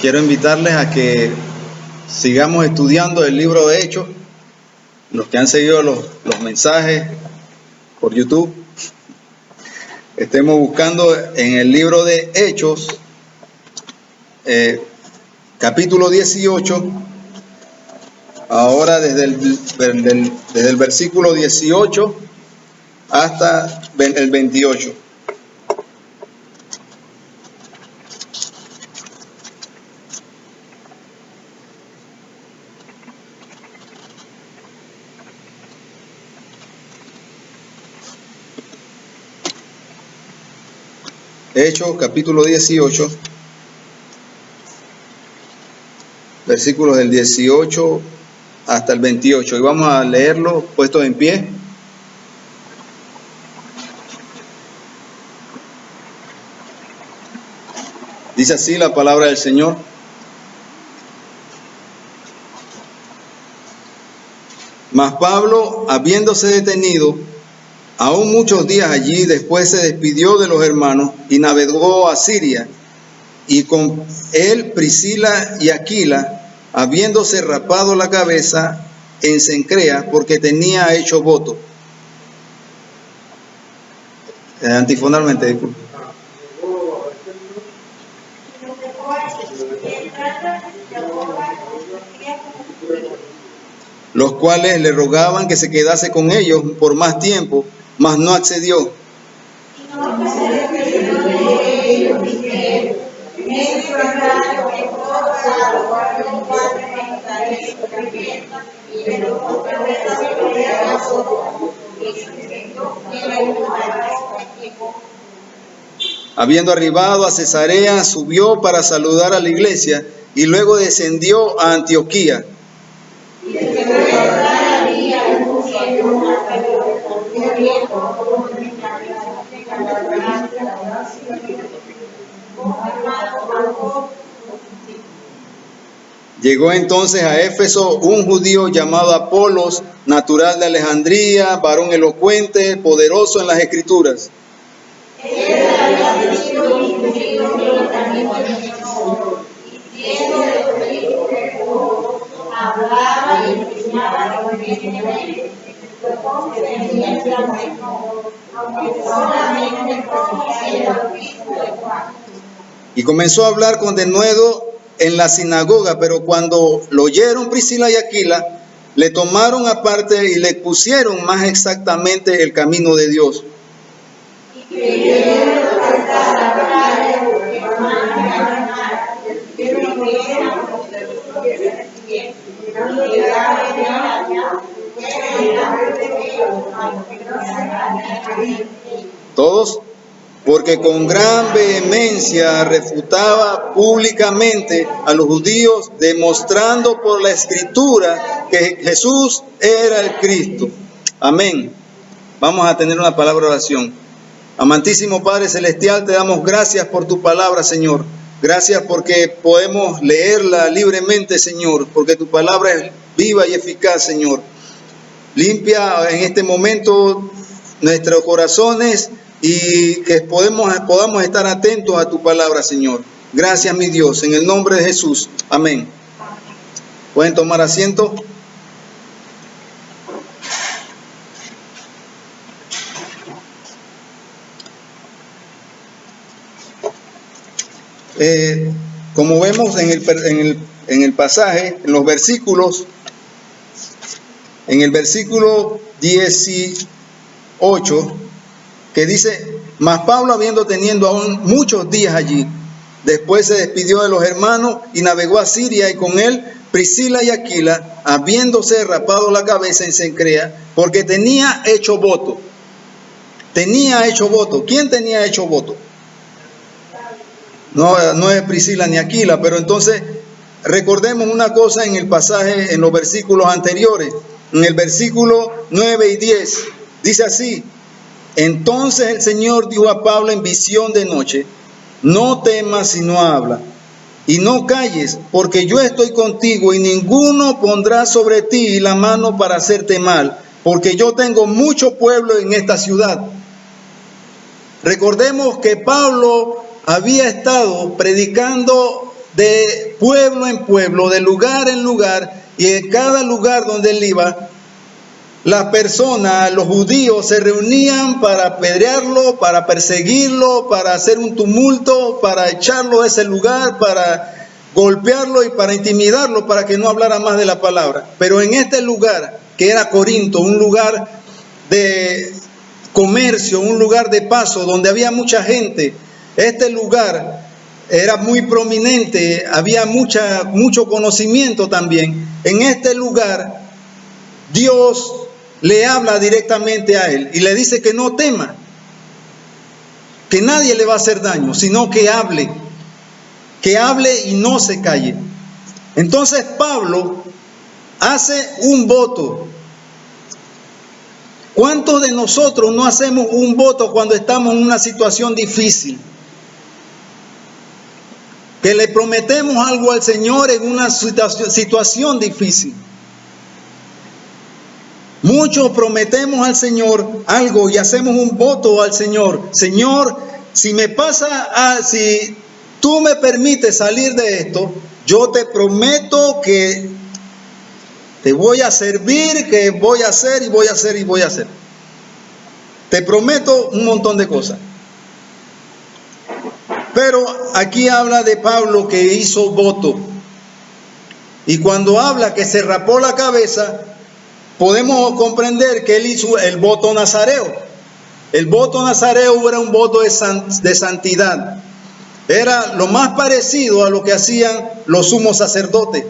Quiero invitarles a que sigamos estudiando el libro de Hechos. Los que han seguido los mensajes por YouTube, estemos buscando en el libro de Hechos, capítulo 18, ahora desde el versículo 18 hasta el 28. Hechos, capítulo 18, versículos del 18 hasta el 28. Y vamos a leerlo puestos en pie. Dice así la palabra del Señor. Mas Pablo, habiéndose detenido aún muchos días allí, después se despidió de los hermanos y navegó a Siria, y con él Priscila y Aquila, habiéndose rapado la cabeza en Cencrea, porque tenía hecho voto. Antifonalmente, disculpe. Los cuales le rogaban que se quedase con ellos por más tiempo, mas no accedió. Habiendo arribado a Cesarea, subió para saludar a la iglesia y luego descendió a Antioquía. Llegó entonces a Éfeso un judío llamado Apolos, natural de Alejandría, varón elocuente, poderoso en las escrituras. Y comenzó a hablar con denuedo en la sinagoga, pero cuando lo oyeron Priscila y Aquila, le tomaron aparte y le pusieron más exactamente el camino de Dios. Todos, porque con gran vehemencia refutaba públicamente a los judíos, demostrando por la Escritura que Jesús era el Cristo. Amén. Vamos a tener una palabra de oración. Amantísimo Padre Celestial, te damos gracias por tu palabra, Señor. Gracias porque podemos leerla libremente, Señor, porque tu palabra es viva y eficaz, Señor. Limpia en este momento nuestros corazones y que podamos estar atentos a tu palabra, Señor. Gracias, mi Dios, en el nombre de Jesús. Amén. ¿Pueden tomar asiento? Como vemos en el pasaje, en los versículos, en el versículo 18, que dice: mas Pablo, habiendo tenido aún muchos días allí, después se despidió de los hermanos y navegó a Siria, y con él Priscila y Aquila, habiéndose rapado la cabeza en Cencrea, porque tenía hecho voto. Tenía hecho voto. ¿Quién tenía hecho voto? No es Priscila ni Aquila, pero entonces recordemos una cosa en el pasaje, en los versículos anteriores. En el versículo 9 y 10, dice así: entonces el Señor dijo a Pablo en visión de noche: no temas sino habla, y no calles, porque yo estoy contigo, y ninguno pondrá sobre ti la mano para hacerte mal, porque yo tengo mucho pueblo en esta ciudad. Recordemos que Pablo había estado predicando de pueblo en pueblo, de lugar en lugar, y en cada lugar donde él iba, las personas, los judíos, se reunían para apedrearlo, para perseguirlo, para hacer un tumulto, para echarlo de ese lugar, para golpearlo y para intimidarlo, para que no hablara más de la palabra. Pero en este lugar, que era Corinto, un lugar de comercio, un lugar de paso, donde había mucha gente, este lugar era muy prominente, había mucho conocimiento también. En este lugar, Dios le habla directamente a él y le dice que no tema, que nadie le va a hacer daño, sino que hable y no se calle. Entonces Pablo hace un voto. ¿Cuántos de nosotros no hacemos un voto cuando estamos en una situación difícil? Que le prometemos algo al Señor en una situación difícil. Muchos prometemos al Señor algo y hacemos un voto al Señor. Señor, si tú me permites salir de esto, yo te prometo que te voy a servir, que voy a hacer y voy a hacer y voy a hacer. Te prometo un montón de cosas. Pero aquí habla de Pablo que hizo voto. Y cuando habla que se rapó la cabeza, podemos comprender que él hizo el voto nazareo. El voto nazareo era un voto de santidad. Era lo más parecido a lo que hacían los sumos sacerdotes.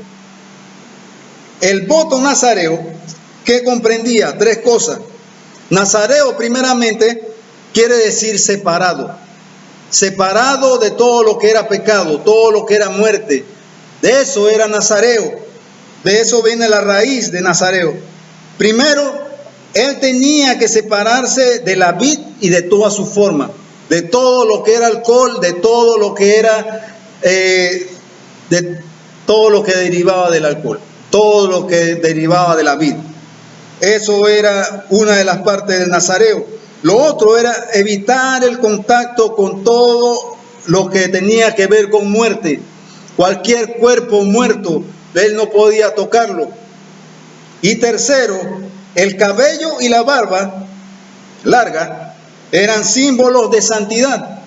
El voto nazareo, que comprendía tres cosas. Nazareo, primeramente, quiere decir separado. Separado de todo lo que era pecado, todo lo que era muerte. De eso era nazareo. De eso viene la raíz de nazareo. Primero, él tenía que separarse de la vid y de toda su forma, de todo lo que era alcohol, de todo lo que era, de todo lo que derivaba del alcohol, todo lo que derivaba de la vid. Eso era una de las partes del nazareo. Lo otro era evitar el contacto con todo lo que tenía que ver con muerte. Cualquier cuerpo muerto, él no podía tocarlo. Y tercero, el cabello y la barba larga eran símbolos de santidad.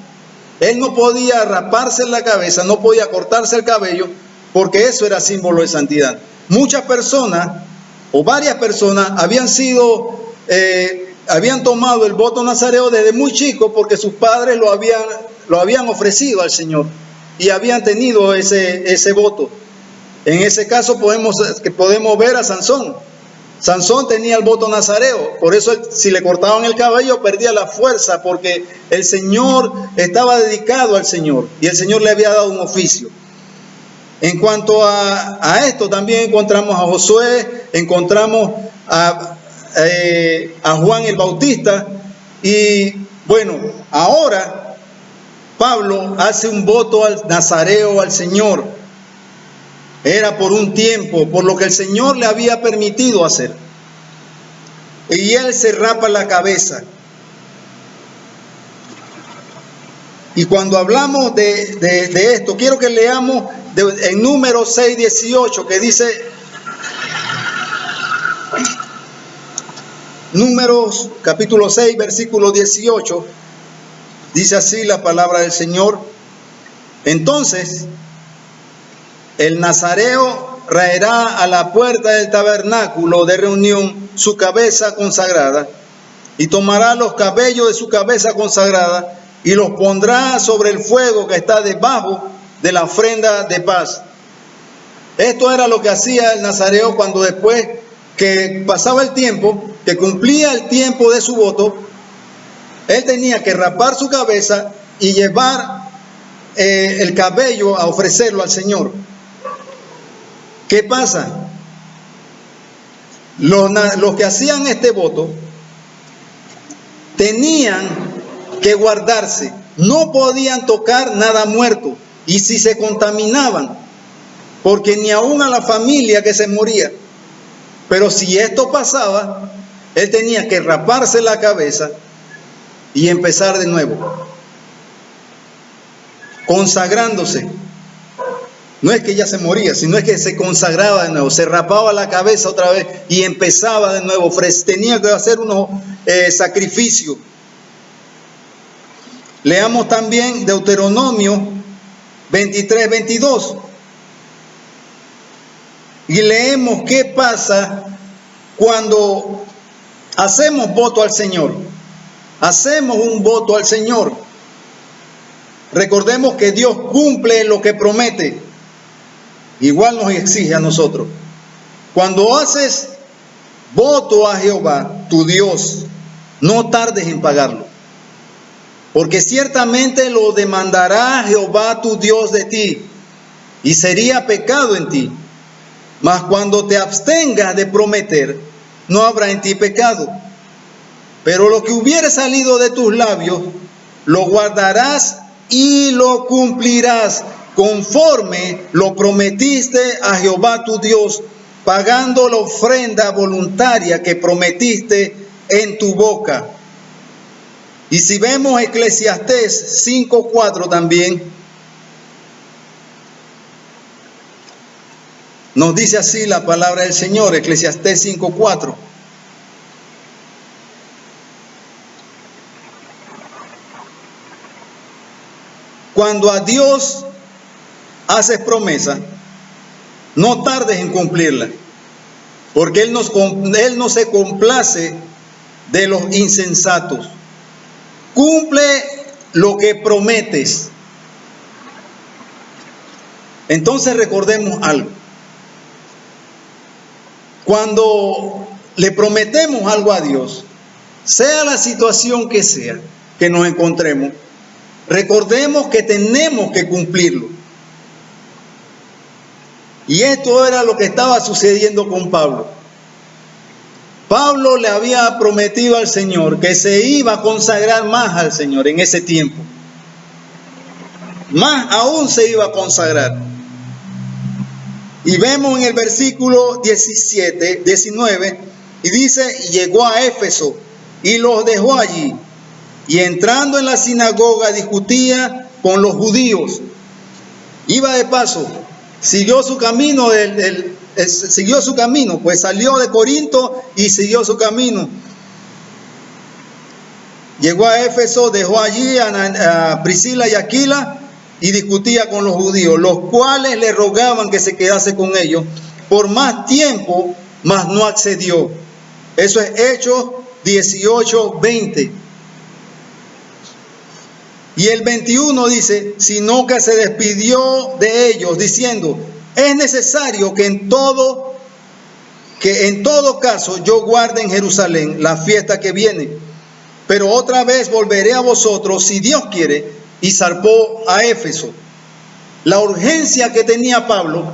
Él no podía raparse en la cabeza, no podía cortarse el cabello, porque eso era símbolo de santidad. Muchas personas, o varias personas, habían tomado el voto nazareo desde muy chico porque sus padres lo habían ofrecido al Señor y habían tenido ese voto. En ese caso podemos ver a Sansón. Sansón tenía el voto nazareo, por eso si le cortaban el cabello perdía la fuerza, porque el Señor estaba dedicado al Señor y el Señor le había dado un oficio. En cuanto a esto también encontramos a Josué, encontramos a Juan el Bautista, y bueno, ahora Pablo hace un voto al nazareo al Señor. Era por un tiempo, por lo que el Señor le había permitido hacer. Y él se rapa la cabeza. Y cuando hablamos de esto, quiero que leamos en Números 6:18, que dice, Números capítulo 6, versículo 18, dice así la palabra del Señor. Entonces, el nazareo raerá a la puerta del tabernáculo de reunión su cabeza consagrada, y tomará los cabellos de su cabeza consagrada y los pondrá sobre el fuego que está debajo de la ofrenda de paz. Esto era lo que hacía el nazareo cuando después que pasaba el tiempo, que cumplía el tiempo de su voto, él tenía que rapar su cabeza y llevar el cabello a ofrecerlo al Señor. ¿Qué pasa? Los que hacían este voto tenían que guardarse, no podían tocar nada muerto, y si se contaminaban, porque ni aún a la familia que se moría. Pero si esto pasaba, él tenía que raparse la cabeza y empezar de nuevo, consagrándose. No es que ya se moría, sino es que se consagraba de nuevo, se rapaba la cabeza otra vez y empezaba de nuevo. Tenía que hacer unos sacrificios. Leamos también Deuteronomio 23, 22. Y leemos qué pasa cuando hacemos voto al Señor. Hacemos un voto al Señor. Recordemos que Dios cumple lo que promete. Igual nos exige a nosotros. Cuando haces voto a Jehová, tu Dios, no tardes en pagarlo. Porque ciertamente lo demandará Jehová tu Dios de ti, y sería pecado en ti. Mas cuando te abstengas de prometer, no habrá en ti pecado. Pero lo que hubiere salido de tus labios, lo guardarás y lo cumplirás, conforme lo prometiste a Jehová tu Dios, pagando la ofrenda voluntaria que prometiste en tu boca. Y si vemos Eclesiastés 5:4 también, nos dice así la palabra del Señor, Eclesiastés 5:4. Cuando a Dios haces promesa, no tardes en cumplirla, porque Él no se complace de los insensatos. Cumple lo que prometes. Entonces recordemos algo. Cuando le prometemos algo a Dios, sea la situación que sea que nos encontremos, recordemos que tenemos que cumplirlo. Y esto era lo que estaba sucediendo con Pablo. Pablo le había prometido al Señor que se iba a consagrar más al Señor en ese tiempo. Más aún se iba a consagrar. Y vemos en el versículo 19, y dice, y llegó a Éfeso y los dejó allí. Y entrando en la sinagoga discutía con los judíos. Iba de paso, siguió su camino, pues salió de Corinto y siguió su camino. Llegó a Éfeso, dejó allí a Priscila y Aquila y discutía con los judíos, los cuales le rogaban que se quedase con ellos por más tiempo, mas no accedió. Eso es Hechos 18:20. Y el 21 dice, sino que se despidió de ellos diciendo, es necesario que en todo caso yo guarde en Jerusalén la fiesta que viene, pero otra vez volveré a vosotros si Dios quiere, y zarpó a Éfeso. La urgencia que tenía Pablo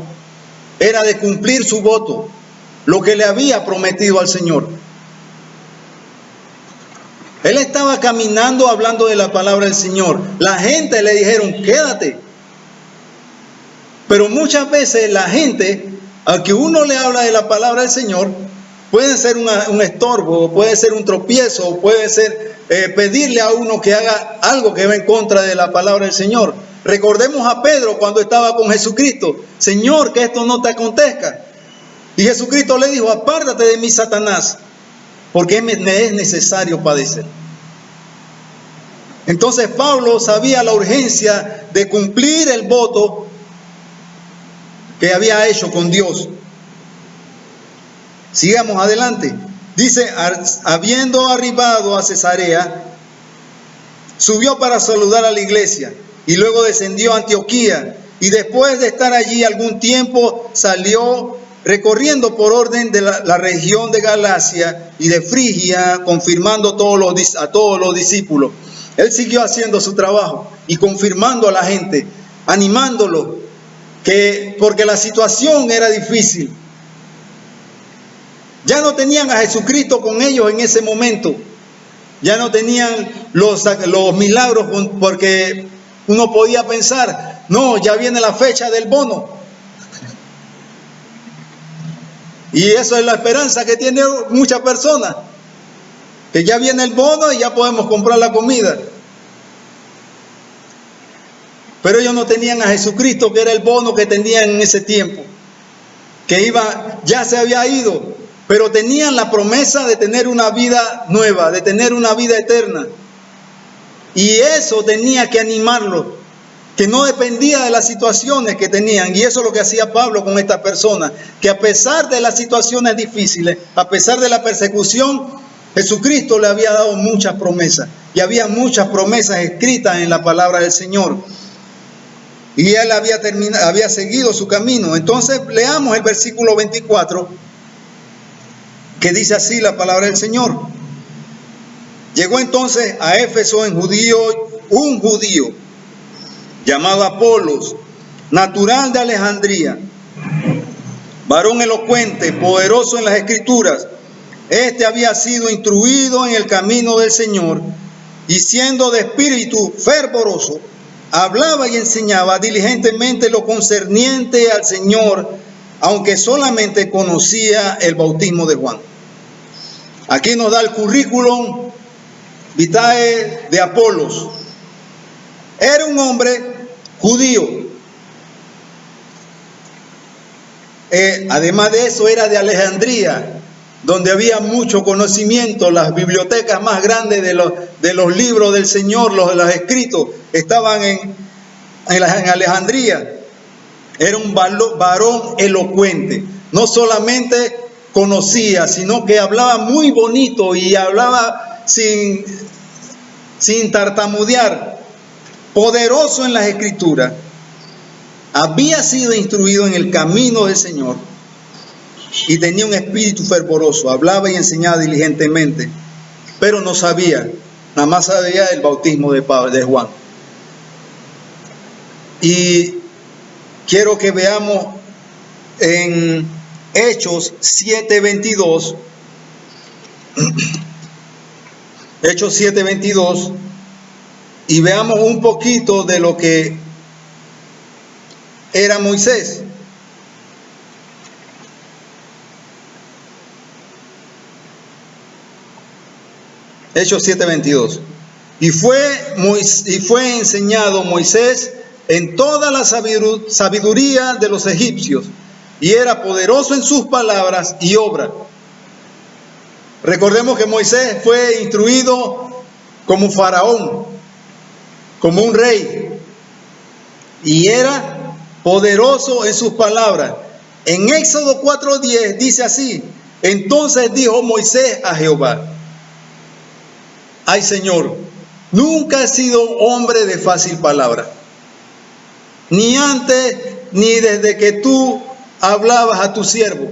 era de cumplir su voto, lo que le había prometido al Señor. Él estaba caminando hablando de la palabra del Señor. La gente le dijeron, quédate. Pero muchas veces la gente, al que uno le habla de la palabra del Señor, puede ser un estorbo, puede ser un tropiezo, puede ser pedirle a uno que haga algo que va en contra de la palabra del Señor. Recordemos a Pedro cuando estaba con Jesucristo. Señor, que esto no te acontezca. Y Jesucristo le dijo, apártate de mí, Satanás, porque me es necesario padecer. Entonces Pablo sabía la urgencia de cumplir el voto que había hecho con Dios. Sigamos adelante. Dice, habiendo arribado a Cesarea, subió para saludar a la iglesia y luego descendió a Antioquía, y después de estar allí algún tiempo salió recorriendo por orden de la región de Galacia y de Frigia, confirmando a todos los discípulos. Él siguió haciendo su trabajo y confirmando a la gente, animándolo, porque la situación era difícil. Ya no tenían a Jesucristo con ellos en ese momento. Ya no tenían los milagros, porque uno podía pensar, no, ya viene la fecha del bono. Y eso es la esperanza que tienen muchas personas, que ya viene el bono y ya podemos comprar la comida. pero ellos no tenían a Jesucristo, que era el bono que tenían en ese tiempo, que ya se había ido, pero tenían la promesa de tener una vida nueva, de tener una vida eterna. Y eso tenía que animarlo, que no dependía de las situaciones que tenían. Y eso es lo que hacía Pablo con esta persona, que a pesar de las situaciones difíciles, a pesar de la persecución, Jesucristo le había dado muchas promesas, y había muchas promesas escritas en la palabra del Señor. Y él había seguido su camino. Entonces leamos el versículo 24, que dice así la palabra del Señor. Llegó entonces a Éfeso un judío llamado Apolos, natural de Alejandría, varón elocuente, poderoso en las Escrituras. Este había sido instruido en el camino del Señor, y siendo de espíritu fervoroso, hablaba y enseñaba diligentemente lo concerniente al Señor, aunque solamente conocía el bautismo de Juan. Aquí nos da el currículum vitae de Apolos. Era un hombre judío. Además de eso, era de Alejandría, donde había mucho conocimiento. Las bibliotecas más grandes de los libros del Señor, los escritos, estaban en Alejandría. Era un varón elocuente. No solamente conocía, sino que hablaba muy bonito y hablaba sin tartamudear. Poderoso en las Escrituras. Había sido instruido en el camino del Señor y tenía un espíritu fervoroso. Hablaba y enseñaba diligentemente, pero no sabía, nada más sabía el bautismo de Juan. Y quiero que veamos en Hechos 7:22, Hechos 7:22, y veamos un poquito de lo que era Moisés. Hechos 7:22. Y fue enseñado Moisés en toda la sabiduría de los egipcios, y era poderoso en sus palabras y obras. Recordemos que Moisés fue instruido como faraón, como un rey, y era poderoso en sus palabras. En Éxodo 4:10 dice así: entonces dijo Moisés a Jehová: ay Señor, nunca he sido hombre de fácil palabra, ni antes ni desde que tú hablabas a tu siervo,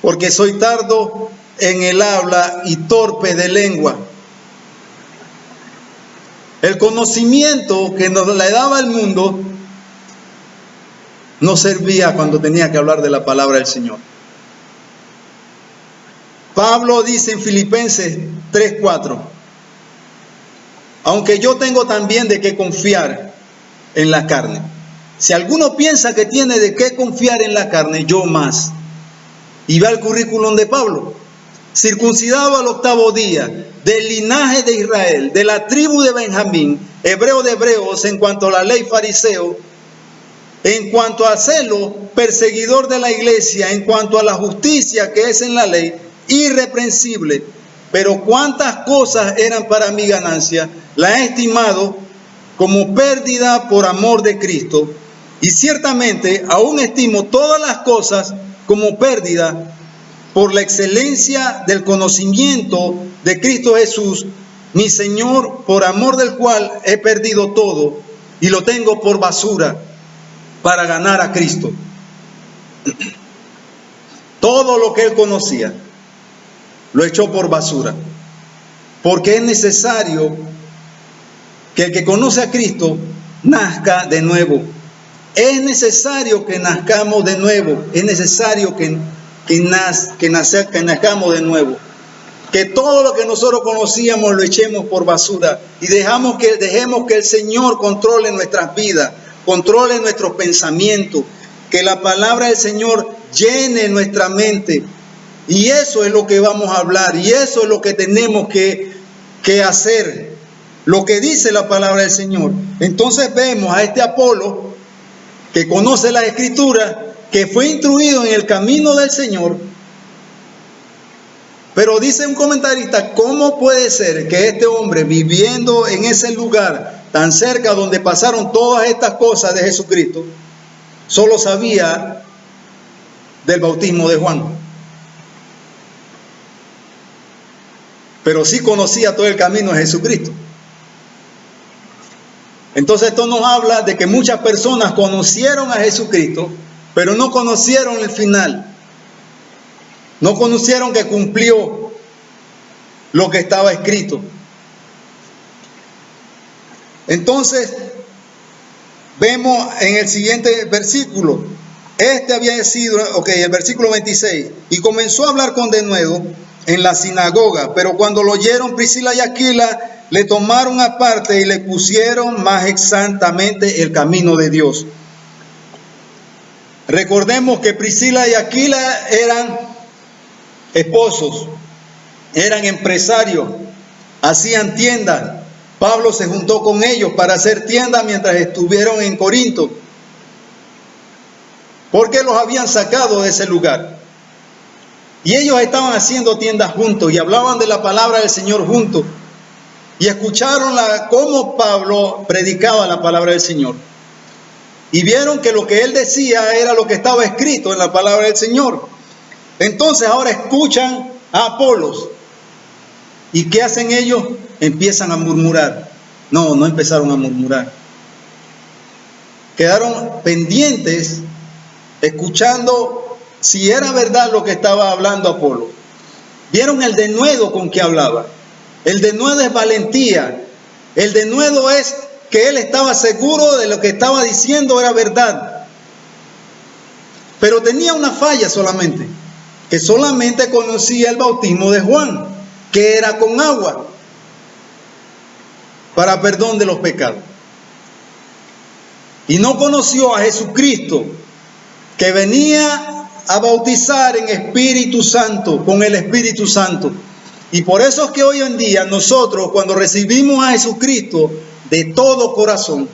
porque soy tardo en el habla y torpe de lengua. El conocimiento que nos le daba el mundo no servía cuando tenía que hablar de la palabra del Señor. Pablo dice en Filipenses 3:4: aunque yo tengo también de qué confiar en la carne. Si alguno piensa que tiene de qué confiar en la carne, yo más. Y va el currículum de Pablo: circuncidado al 8º día, del linaje de Israel, de la tribu de Benjamín, hebreo de hebreos, en cuanto a la ley fariseo, en cuanto a celo, perseguidor de la iglesia, en cuanto a la justicia que es en la ley, irreprensible. Pero cuántas cosas eran para mi ganancia, la he estimado como pérdida por amor de Cristo. Y ciertamente aún estimo todas las cosas como pérdida por la excelencia del conocimiento de Cristo Jesús, mi Señor, por amor del cual he perdido todo y lo tengo por basura para ganar a Cristo. Todo lo que él conocía lo echó por basura, porque es necesario que el que conoce a Cristo nazca de nuevo. Es necesario que nazcamos de nuevo. Es necesario que nazcamos de nuevo. Que todo lo que nosotros conocíamos lo echemos por basura y dejemos que el Señor controle nuestras vidas, controle nuestros pensamientos, que la palabra del Señor llene nuestra mente. Y eso es lo que vamos a hablar, y eso es lo que tenemos que hacer. lo que dice la palabra del Señor. Entonces vemos a este Apolo, que conoce las Escrituras, que fue instruido en el camino del Señor. Pero dice un comentarista, ¿cómo puede ser que este hombre, viviendo en ese lugar tan cerca donde pasaron todas estas cosas de Jesucristo, solo sabía del bautismo de Juan? Pero sí conocía todo el camino de Jesucristo. Entonces esto nos habla de que muchas personas conocieron a Jesucristo, pero no conocieron el final. No conocieron que cumplió lo que estaba escrito. Entonces, vemos en el siguiente versículo. Este había sido, el versículo 26. Y comenzó a hablar con denuedo en la sinagoga, pero cuando lo oyeron Priscila y Aquila, le tomaron aparte y le pusieron más exactamente el camino de Dios. Recordemos que Priscila y Aquila eran esposos, eran empresarios, hacían tiendas. Pablo se juntó con ellos para hacer tiendas mientras estuvieron en Corinto, porque los habían sacado de ese lugar. Y ellos estaban haciendo tiendas juntos y hablaban de la palabra del Señor juntos. Y escucharon cómo Pablo predicaba la palabra del Señor. Y vieron que lo que él decía era lo que estaba escrito en la palabra del Señor. Entonces ahora escuchan a Apolos. ¿Y qué hacen ellos? Empiezan a murmurar. No empezaron a murmurar. Quedaron pendientes, escuchando si era verdad lo que estaba hablando Apolo. Vieron el denuedo con que hablaba. El denuedo es valentía. El denuedo es que él estaba seguro de lo que estaba diciendo era verdad. Pero tenía una falla solamente, que solamente conocía el bautismo de Juan, que era con agua, para perdón de los pecados. Y no conoció a Jesucristo, que venía a bautizar en Espíritu Santo, con el Espíritu Santo. Y por eso es que hoy en día nosotros, cuando recibimos a Jesucristo de todo corazón,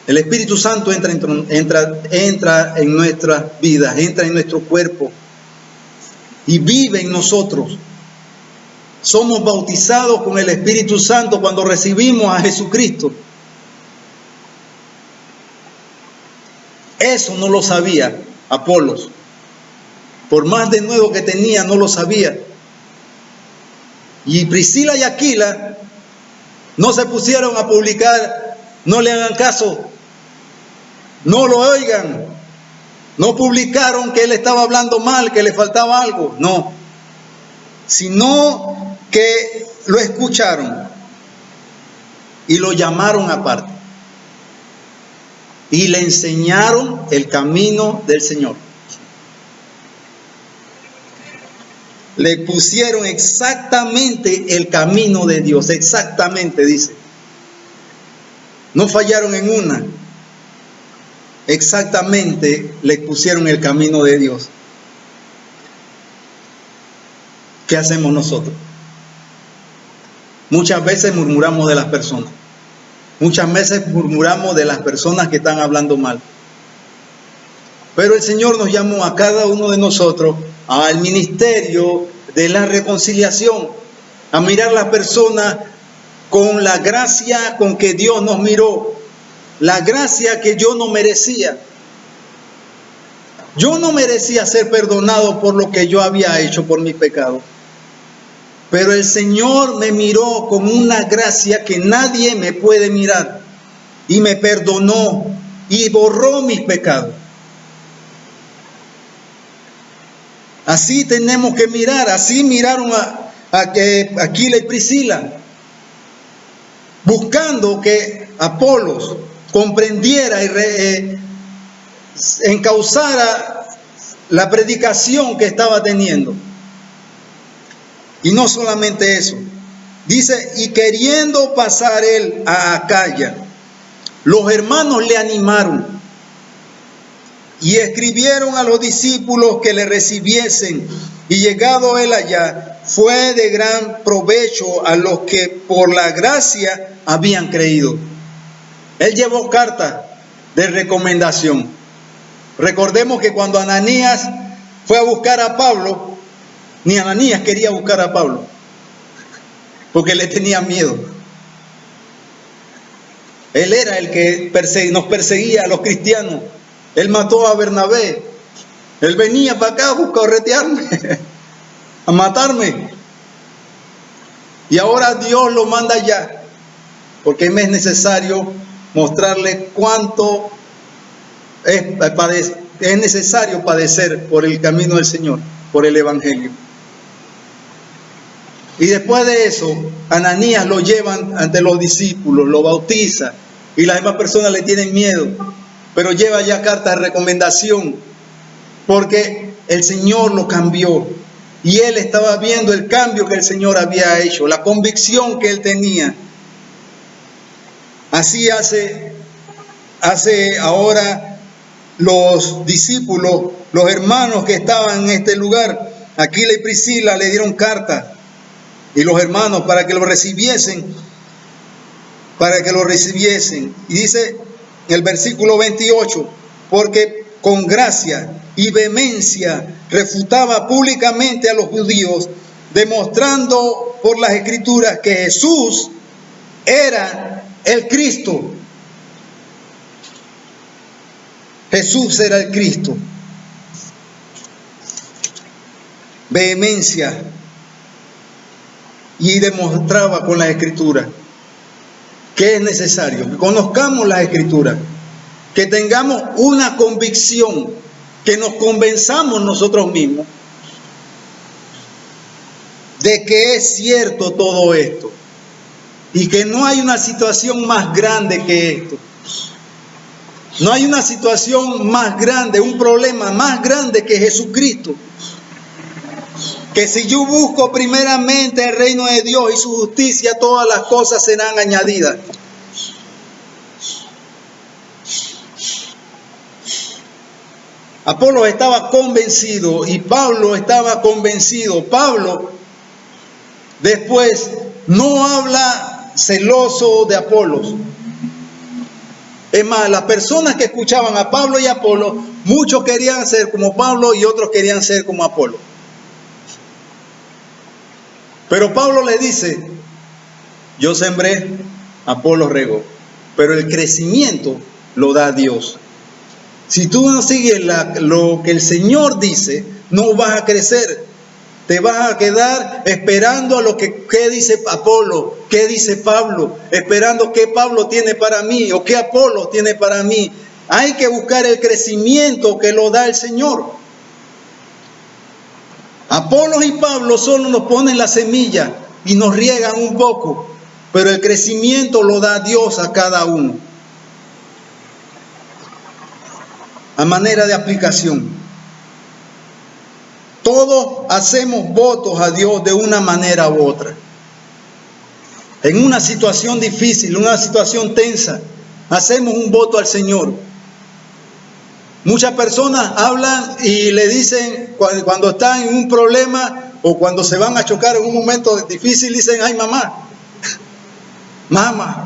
el Espíritu Santo entra en nuestras vidas, entra en nuestro cuerpo y vive en nosotros. Somos bautizados con el Espíritu Santo cuando recibimos a Jesucristo. Eso no lo sabía Apolos. Por más de nuevo que tenía, no lo sabía. Y Priscila y Aquila no se pusieron a publicar, no le hagan caso, no lo oigan. No publicaron que él estaba hablando mal, que le faltaba algo. No. Sino que lo escucharon y lo llamaron aparte. Y le enseñaron el camino del Señor. Le pusieron exactamente el camino de Dios. Exactamente, dice. No fallaron en una. Exactamente le pusieron el camino de Dios. ¿Qué hacemos nosotros? Muchas veces murmuramos de las personas. Muchas veces murmuramos de las personas que están hablando mal. Pero el Señor nos llamó a cada uno de nosotros al ministerio de la reconciliación, a mirar a las personas con la gracia con que Dios nos miró, la gracia que yo no merecía. Yo no merecía ser perdonado por lo que yo había hecho por mis pecados. Pero el Señor me miró con una gracia que nadie me puede mirar. Y me perdonó y borró mis pecados. Así tenemos que mirar. Así miraron a Aquila y Priscila. Buscando que Apolos comprendiera y encauzara la predicación que estaba teniendo. Y no solamente eso, dice, y queriendo pasar él a Acaya, los hermanos le animaron Y escribieron a los discípulos que le recibiesen, y llegado él allá, fue de gran provecho a los que por la gracia habían creído. Él llevó cartas de recomendación. Recordemos que cuando Ananías fue a buscar a Pablo, ni Ananías quería buscar a Pablo, porque le tenía miedo. Él era el que nos perseguía a los cristianos. Él mató a Bernabé. Él venía para acá a corretearme, a matarme. Y ahora Dios lo manda allá, porque me es necesario mostrarle cuánto es necesario padecer por el camino del Señor, por el Evangelio. Y después de eso, Ananías lo llevan ante los discípulos, lo bautiza, y las demás personas le tienen miedo, pero lleva ya carta de recomendación, porque el Señor lo cambió, y él estaba viendo el cambio que el Señor había hecho, la convicción que él tenía. Así hace ahora los discípulos, los hermanos que estaban en este lugar. Aquila y Priscila le dieron carta, y los hermanos para que lo recibiesen, Y dice en el versículo 28, porque con gracia y vehemencia refutaba públicamente a los judíos, demostrando por las Escrituras que Jesús era el Cristo. Jesús era el Cristo. Vehemencia. Y demostraba con las Escrituras que es necesario que conozcamos las Escrituras, que tengamos una convicción, que nos convenzamos nosotros mismos de que es cierto todo esto y que no hay una situación más grande que esto. No hay una situación más grande, un problema más grande que Jesucristo. Que si yo busco primeramente el reino de Dios y su justicia, todas las cosas serán añadidas. Apolo estaba convencido y Pablo estaba convencido. Pablo después no habla celoso de Apolos. Es más, las personas que escuchaban a Pablo y a Apolo, muchos querían ser como Pablo y otros querían ser como Apolo. Pero Pablo le dice, yo sembré, Apolo regó, pero el crecimiento lo da Dios. Si tú no sigues lo que el Señor dice, no vas a crecer. Te vas a quedar esperando a lo que dice Apolo, qué dice Pablo, esperando qué Pablo tiene para mí o qué Apolo tiene para mí. Hay que buscar el crecimiento que lo da el Señor. Apolos y Pablo solo nos ponen la semilla y nos riegan un poco, pero el crecimiento lo da Dios a cada uno. A manera de aplicación. Todos hacemos votos a Dios de una manera u otra. En una situación difícil, una situación tensa, hacemos un voto al Señor. Muchas personas hablan y le dicen, cuando están en un problema o cuando se van a chocar en un momento difícil, dicen, ay mamá,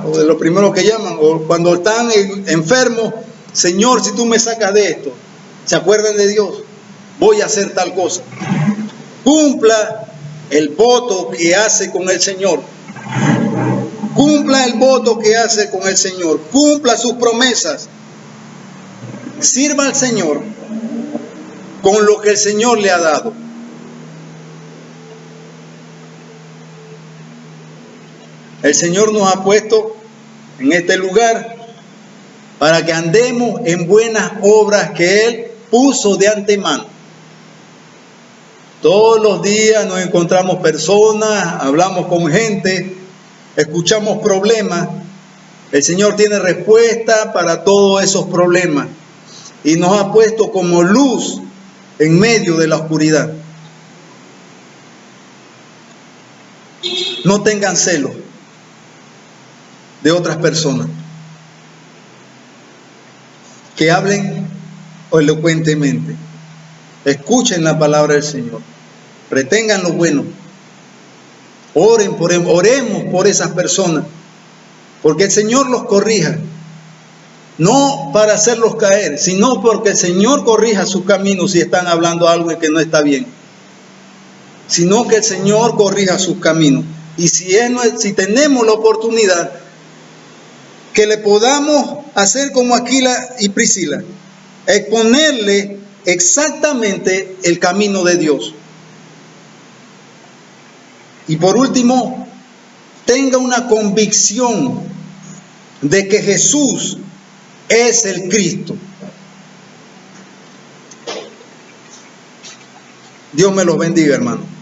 o de lo primero que llaman, o cuando están enfermos, Señor, si tú me sacas de esto, se acuerdan de Dios, voy a hacer tal cosa. Cumpla el voto que hace con el Señor. Cumpla el voto que hace con el Señor. Cumpla sus promesas. Sirva al Señor con lo que el Señor le ha dado. El Señor nos ha puesto en este lugar para que andemos en buenas obras que Él puso de antemano. Todos los días nos encontramos personas, hablamos con gente, escuchamos problemas. El Señor tiene respuesta para todos esos problemas y nos ha puesto como luz en medio de la oscuridad. No tengan celo de otras personas. Que hablen o elocuentemente. Escuchen la palabra del Señor. Retengan lo bueno. Oremos por esas personas. Porque el Señor los corrija. No para hacerlos caer, sino porque el Señor corrija sus caminos si están hablando algo que no está bien. Sino que el Señor corrija sus caminos. Y si tenemos la oportunidad, que le podamos hacer como Aquila y Priscila, exponerle exactamente el camino de Dios. Y por último, tenga una convicción de que Jesús es el Cristo. Dios me los bendiga, hermano.